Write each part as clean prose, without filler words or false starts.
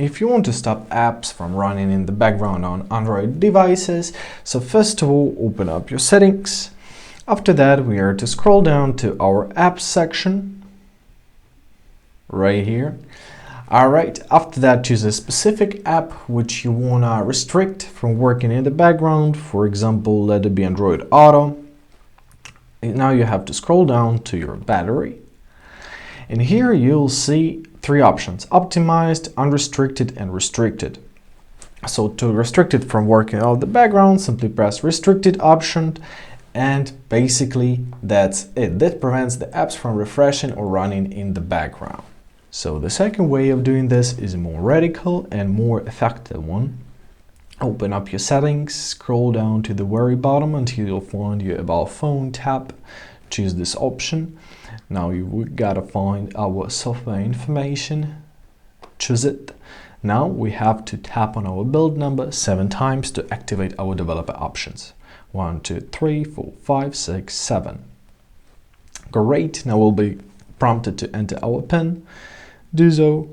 if you want to stop apps from running in the background on Android devices, so first of all, open up your settings. After that, we are to scroll down to our apps section, right here. Alright, after that, choose a specific app which you want to restrict from working in the background. For example, let it be Android Auto. And now you have to scroll down to your battery. And here you'll see three options: optimized, unrestricted, and restricted. So to restrict it from working out of the background, simply press restricted option, and basically that's it. That prevents the apps from refreshing or running in the background. So the second way of doing this is a more radical and more effective one. Open up your settings, scroll down to the very bottom until you'll find your About Phone tab. Choose this option. Now you gotta find our software information, choose it. Now we have to tap on our build number 7 times to activate our developer options. 1, 2, 3, 4, 5, 6, 7. Great, now we'll be prompted to enter our PIN. Do so.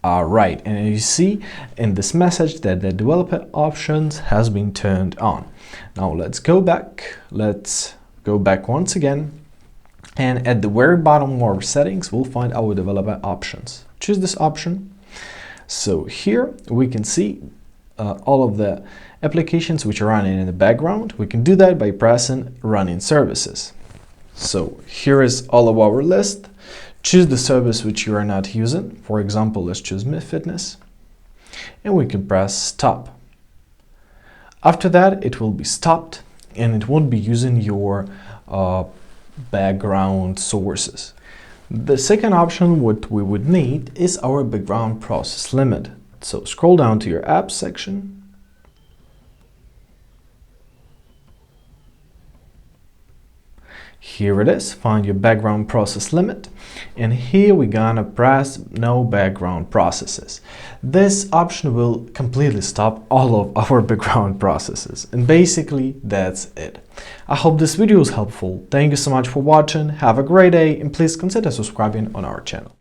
Alright, and you see in this message that the developer options has been turned on. Now let's go back. Let's go back once again. And at the very bottom of our settings, we'll find our developer options. Choose this option. So here we can see all of the applications which are running in the background. We can do that by pressing Running Services. So here is all of our list. Choose the service which you are not using. For example, let's choose MyFitness. And we can press Stop. After that, it will be stopped and it won't be using your background sources. The second option what we would need is our background process limit. So scroll down to your apps section. Here it is, find your background process limit, and here we're gonna press no background processes. This option will completely stop all of our background processes, and basically that's it. I hope this video was helpful. Thank you so much for watching, have a great day, and please consider subscribing on our channel.